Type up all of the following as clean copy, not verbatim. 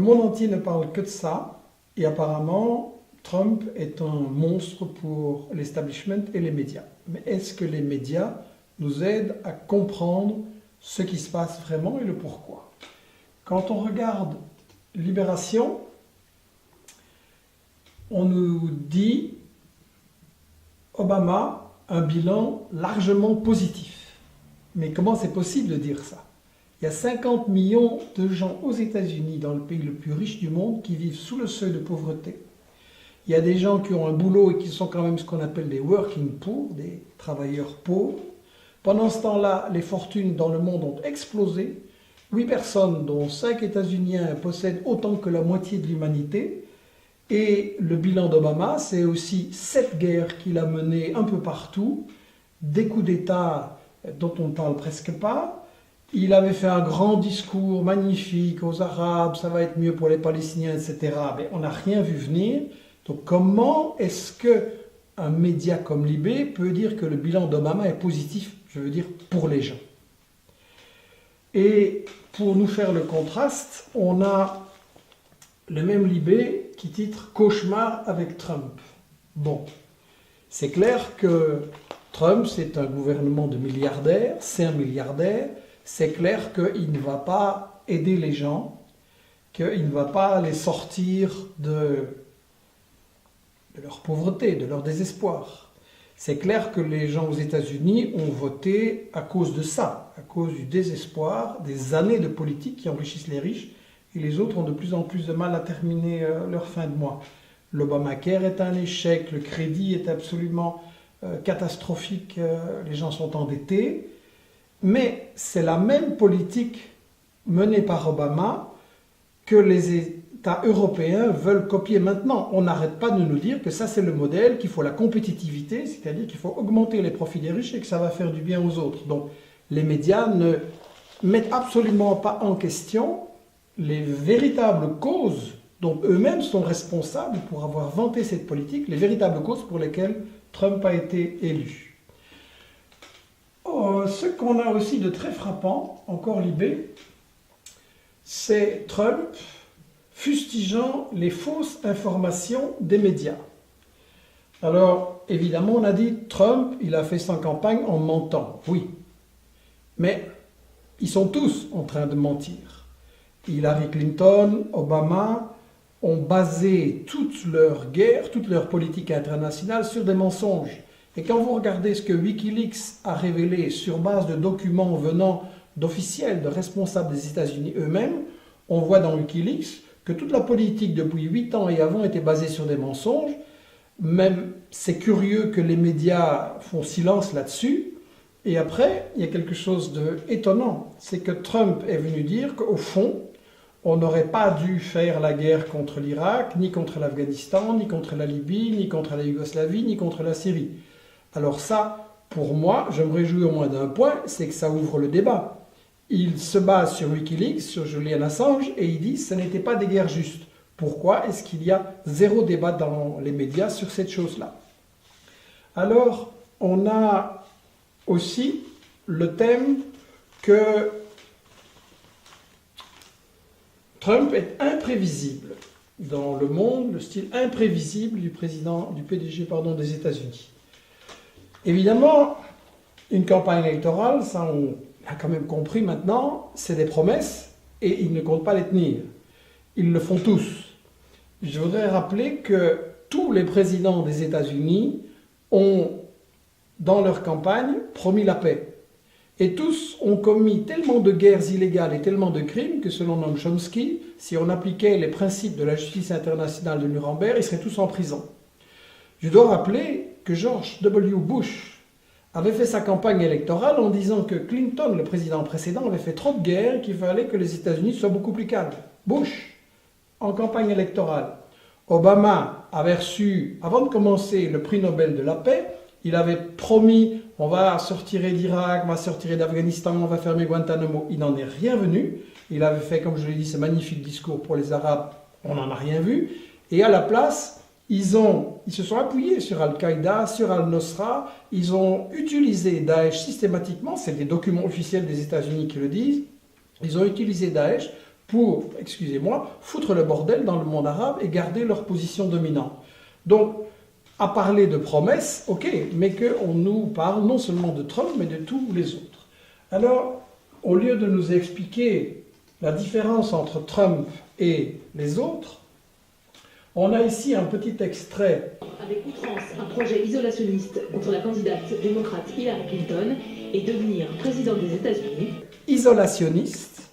monde entier ne parle que de ça, et apparemment, Trump est un monstre pour l'establishment et les médias. Mais est-ce que les médias nous aident à comprendre ce qui se passe vraiment et le pourquoi? Quand on regarde Libération, on nous dit Obama, un bilan largement positif. Mais comment c'est possible de dire ça? Il y a 50 millions de gens aux États-Unis, dans le pays le plus riche du monde, qui vivent sous le seuil de pauvreté. Il y a des gens qui ont un boulot et qui sont quand même ce qu'on appelle des working poor, des travailleurs pauvres. Pendant ce temps-là, les fortunes dans le monde ont explosé. 8 personnes, dont 5 États-Uniens, possèdent autant que la moitié de l'humanité. Et le bilan d'Obama, c'est aussi 7 guerres qu'il a menées un peu partout, des coups d'État dont on ne parle presque pas. Il avait fait un grand discours magnifique aux Arabes, ça va être mieux pour les Palestiniens, etc. Mais on n'a rien vu venir. Donc comment est-ce qu'un média comme Libé peut dire que le bilan d'Obama est positif, je veux dire, pour les gens? Et pour nous faire le contraste, on a le même Libé qui titre « Cauchemar avec Trump ». Bon, c'est clair que Trump, c'est un gouvernement de milliardaires, c'est un milliardaire. C'est clair qu'il ne va pas aider les gens, qu'il ne va pas les sortir de leur pauvreté, de leur désespoir. C'est clair que les gens aux États-Unis ont voté à cause de ça, à cause du désespoir, des années de politique qui enrichissent les riches, et les autres ont de plus en plus de mal à terminer leur fin de mois. L'Obamacare est un échec, le crédit est absolument catastrophique, les gens sont endettés. Mais c'est la même politique menée par Obama que les États européens veulent copier maintenant. On n'arrête pas de nous dire que ça c'est le modèle, qu'il faut la compétitivité, c'est-à-dire qu'il faut augmenter les profits des riches et que ça va faire du bien aux autres. Donc les médias ne mettent absolument pas en question les véritables causes dont eux-mêmes sont responsables pour avoir vanté cette politique, les véritables causes pour lesquelles Trump a été élu. Ce qu'on a aussi de très frappant, encore Libé, c'est Trump fustigeant les fausses informations des médias. Alors, évidemment, on a dit Trump, il a fait sa campagne en mentant. Oui, mais ils sont tous en train de mentir. Hillary Clinton, Obama ont basé toute leur guerre, toute leur politique internationale sur des mensonges. Et quand vous regardez ce que Wikileaks a révélé sur base de documents venant d'officiels, de responsables des États-Unis eux-mêmes, on voit dans Wikileaks que toute la politique depuis 8 ans et avant était basée sur des mensonges. Même c'est curieux que les médias font silence là-dessus. Et après, il y a quelque chose d'étonnant, c'est que Trump est venu dire qu'au fond, on n'aurait pas dû faire la guerre contre l'Irak, ni contre l'Afghanistan, ni contre la Libye, ni contre la Yougoslavie, ni contre la Syrie. Alors ça, pour moi, je me réjouis au moins d'un point, c'est que ça ouvre le débat. Il se base sur Wikileaks, sur Julian Assange, et il dit que ce n'était pas des guerres justes. Pourquoi est-ce qu'il y a zéro débat dans les médias sur cette chose-là? Alors, on a aussi le thème que Trump est imprévisible dans le monde, le style imprévisible du PDG des États-Unis. Évidemment, une campagne électorale, ça on a quand même compris maintenant, c'est des promesses et ils ne comptent pas les tenir. Ils le font tous. Je voudrais rappeler que tous les présidents des États-Unis ont, dans leur campagne, promis la paix. Et tous ont commis tellement de guerres illégales et tellement de crimes que, selon Noam Chomsky, si on appliquait les principes de la justice internationale de Nuremberg, ils seraient tous en prison. Je dois rappeler que George W. Bush avait fait sa campagne électorale en disant que Clinton, le président précédent, avait fait trop de guerres et qu'il fallait que les États-Unis soient beaucoup plus calmes. Bush, en campagne électorale. Obama avait reçu, avant de commencer le prix Nobel de la paix, il avait promis on va sortir d'Irak, on va sortir d'Afghanistan, on va fermer Guantanamo. Il n'en est rien venu. Il avait fait, comme je l'ai dit, ce magnifique discours pour les Arabes, on n'en a rien vu. Et à la place, ils se sont appuyés sur Al-Qaïda, sur Al-Nusra, ils ont utilisé Daesh systématiquement, c'est des documents officiels des États-Unis qui le disent, ils ont utilisé Daesh pour, excusez-moi, foutre le bordel dans le monde arabe et garder leur position dominante. Donc, à parler de promesses, ok, mais qu'on nous parle non seulement de Trump, mais de tous les autres. Alors, au lieu de nous expliquer la différence entre Trump et les autres, on a ici un petit extrait. Avec outrance, un projet isolationniste contre la candidate démocrate Hillary Clinton et devenir président des États-Unis. Isolationniste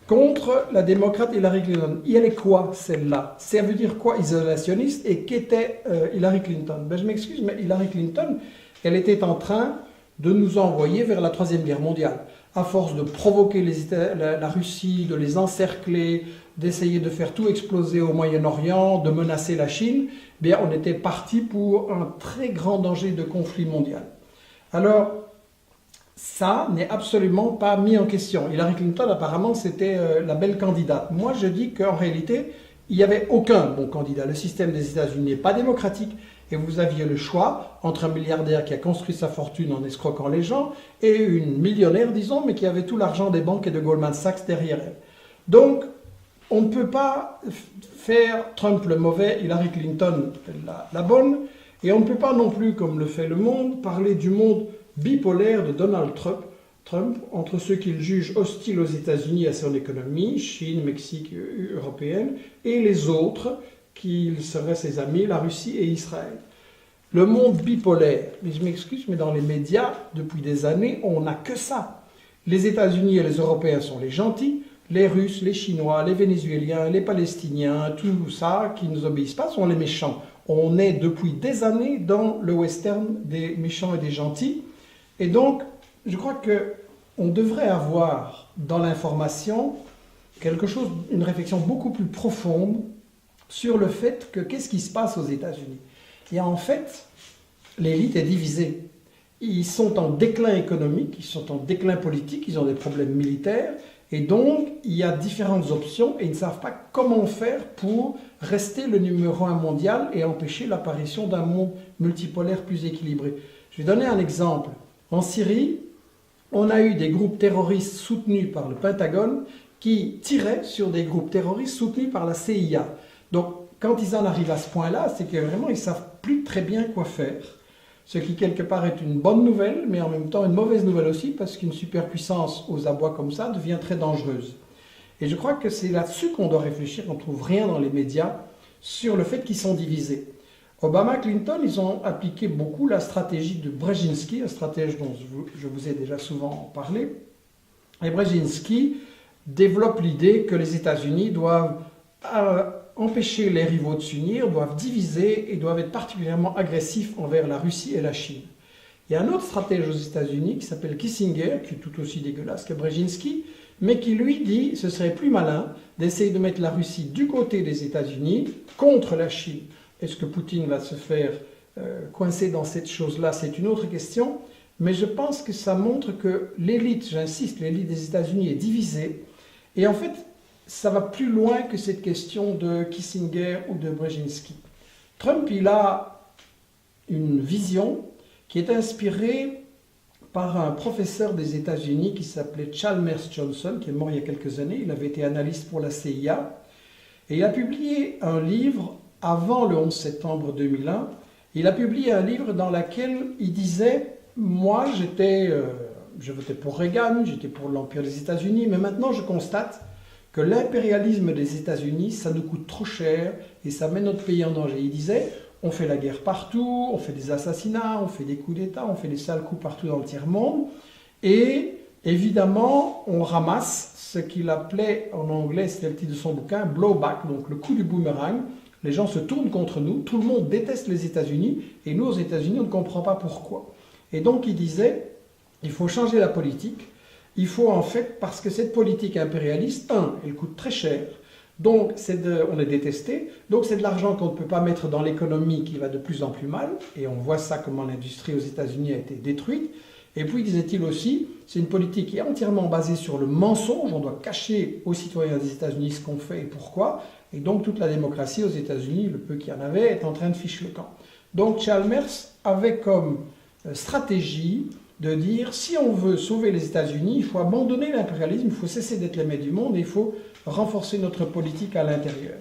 contre la démocrate Hillary Clinton. Elle est quoi, celle-là? Ça veut dire quoi, isolationniste? Et qu'était Hillary Clinton? Ben, je m'excuse, mais Hillary Clinton, elle était en train de nous envoyer vers la Troisième Guerre mondiale. À force de provoquer la Russie, de les encercler, d'essayer de faire tout exploser au Moyen-Orient, de menacer la Chine, bien, on était parti pour un très grand danger de conflit mondial. Alors, ça n'est absolument pas mis en question. Hillary Clinton, apparemment, c'était la belle candidate. Moi, je dis qu'en réalité, il n'y avait aucun bon candidat. Le système des États-Unis n'est pas démocratique et vous aviez le choix entre un milliardaire qui a construit sa fortune en escroquant les gens et une millionnaire, disons, mais qui avait tout l'argent des banques et de Goldman Sachs derrière elle. Donc, on ne peut pas faire Trump le mauvais, Hillary Clinton la bonne, et on ne peut pas non plus, comme le fait Le Monde, parler du monde bipolaire de Donald Trump entre ceux qu'il juge hostiles aux États-Unis et à son économie, Chine, Mexique, européenne, et les autres, qui seraient ses amis, la Russie et Israël. Le monde bipolaire, mais je m'excuse, mais dans les médias, depuis des années, on n'a que ça. Les États-Unis et les Européens sont les gentils, les Russes, les Chinois, les Vénézuéliens, les Palestiniens, tout ça, qui ne nous obéissent pas, sont les méchants. On est depuis des années dans le western des méchants et des gentils. Et donc, je crois qu'on devrait avoir dans l'information quelque chose, une réflexion beaucoup plus profonde sur le fait que qu'est-ce qui se passe aux États-Unis. Et en fait, l'élite est divisée. Ils sont en déclin économique, ils sont en déclin politique, ils ont des problèmes militaires, et donc il y a différentes options et ils ne savent pas comment faire pour rester le numéro 1 mondial et empêcher l'apparition d'un monde multipolaire plus équilibré. Je vais donner un exemple. En Syrie, on a eu des groupes terroristes soutenus par le Pentagone qui tiraient sur des groupes terroristes soutenus par la CIA. Donc, quand ils en arrivent à ce point-là, c'est que vraiment, ils ne savent plus très bien quoi faire. Ce qui, quelque part, est une bonne nouvelle, mais en même temps une mauvaise nouvelle aussi, parce qu'une superpuissance aux abois comme ça devient très dangereuse. Et je crois que c'est là-dessus qu'on doit réfléchir. On ne trouve rien dans les médias sur le fait qu'ils sont divisés. Obama, Clinton, ils ont appliqué beaucoup la stratégie de Brzezinski, un stratège dont je vous ai déjà souvent parlé. Et Brzezinski développe l'idée que les États-Unis doivent empêcher les rivaux de s'unir, doivent diviser et doivent être particulièrement agressifs envers la Russie et la Chine. Il y a un autre stratège aux États-Unis qui s'appelle Kissinger, qui est tout aussi dégueulasse que Brzezinski, mais qui lui dit ce serait plus malin d'essayer de mettre la Russie du côté des États-Unis contre la Chine. Est-ce que Poutine va se faire coincer dans cette chose-là? C'est une autre question, mais je pense que ça montre que l'élite, j'insiste, l'élite des États-Unis est divisée, et en fait, ça va plus loin que cette question de Kissinger ou de Brzezinski. Trump, il a une vision qui est inspirée par un professeur des États-Unis qui s'appelait Chalmers Johnson, qui est mort il y a quelques années. Il avait été analyste pour la CIA. Et il a publié un livre avant le 11 septembre 2001. Il a publié un livre dans lequel il disait « Moi, je votais pour Reagan, j'étais pour l'Empire des États-Unis, mais maintenant je constate que l'impérialisme des États-Unis, ça nous coûte trop cher et ça met notre pays en danger. » Il disait, on fait la guerre partout, on fait des assassinats, on fait des coups d'État, on fait des sales coups partout dans le tiers-monde. Et évidemment, on ramasse ce qu'il appelait en anglais, c'était le titre de son bouquin, blowback, donc le coup du boomerang. Les gens se tournent contre nous, tout le monde déteste les États-Unis et nous, aux États-Unis, on ne comprend pas pourquoi. Et donc il disait, il faut changer la politique. Il faut en fait, parce que cette politique impérialiste, elle coûte très cher, donc on est détesté, donc c'est de l'argent qu'on ne peut pas mettre dans l'économie qui va de plus en plus mal, et on voit ça comment l'industrie aux États-Unis a été détruite. Et puis, disait-il aussi, c'est une politique qui est entièrement basée sur le mensonge, on doit cacher aux citoyens des États-Unis ce qu'on fait et pourquoi, et donc toute la démocratie aux États-Unis, le peu qu'il y en avait, est en train de ficher le camp. Donc Chalmers avait comme stratégie de dire si on veut sauver les États-Unis, il faut abandonner l'impérialisme, il faut cesser d'être les maîtres du monde et il faut renforcer notre politique à l'intérieur.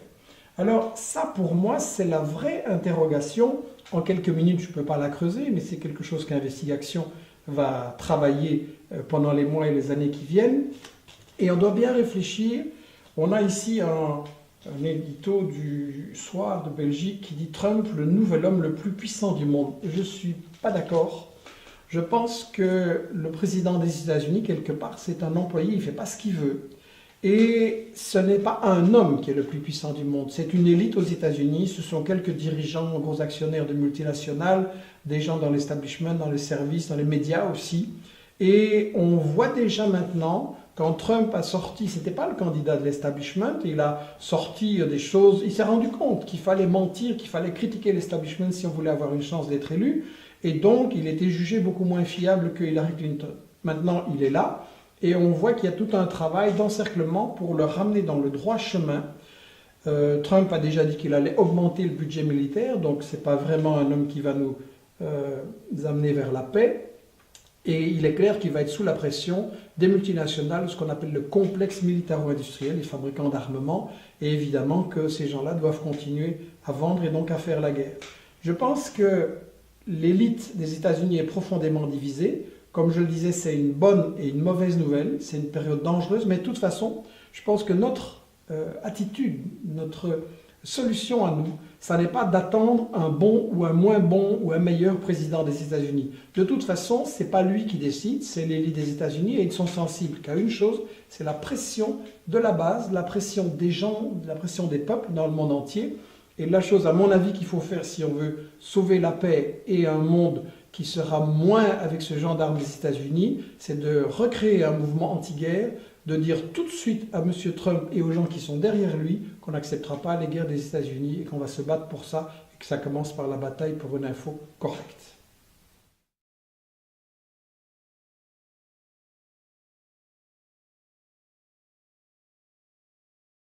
Alors ça, pour moi, c'est la vraie interrogation. En quelques minutes, je ne peux pas la creuser, mais c'est quelque chose qu'Investigation va travailler pendant les mois et les années qui viennent. Et on doit bien réfléchir. On a ici un édito du Soir de Belgique qui dit « Trump, le nouvel homme le plus puissant du monde ». Je ne suis pas d'accord. Je pense que le président des États-Unis, quelque part, c'est un employé, il ne fait pas ce qu'il veut. Et ce n'est pas un homme qui est le plus puissant du monde, c'est une élite aux États-Unis, ce sont quelques dirigeants, gros actionnaires de multinationales, des gens dans l'establishment, dans les services, dans les médias aussi. Et on voit déjà maintenant, quand Trump a sorti, ce n'était pas le candidat de l'establishment, il a sorti des choses, il s'est rendu compte qu'il fallait mentir, qu'il fallait critiquer l'establishment si on voulait avoir une chance d'être élu, et donc il était jugé beaucoup moins fiable que Hillary Clinton. Maintenant, il est là. Et on voit qu'il y a tout un travail d'encerclement pour le ramener dans le droit chemin. Trump a déjà dit qu'il allait augmenter le budget militaire, donc ce n'est pas vraiment un homme qui va nous amener vers la paix. Et il est clair qu'il va être sous la pression des multinationales, ce qu'on appelle le complexe militaro-industriel, les fabricants d'armement, et évidemment que ces gens-là doivent continuer à vendre et donc à faire la guerre. Je pense que l'élite des États-Unis est profondément divisée. Comme je le disais, c'est une bonne et une mauvaise nouvelle, c'est une période dangereuse, mais de toute façon, je pense que notre attitude, notre solution à nous, ça n'est pas d'attendre un bon ou un moins bon ou un meilleur président des États-Unis. De toute façon, ce n'est pas lui qui décide, c'est l'élite des États-Unis et ils sont sensibles qu'à une chose, c'est la pression de la base, la pression des gens, la pression des peuples dans le monde entier. Et la chose, à mon avis, qu'il faut faire si on veut sauver la paix et un monde qui sera moins avec ce gendarme des États-Unis, c'est de recréer un mouvement anti-guerre, de dire tout de suite à M. Trump et aux gens qui sont derrière lui qu'on n'acceptera pas les guerres des États-Unis et qu'on va se battre pour ça et que ça commence par la bataille pour une info correcte.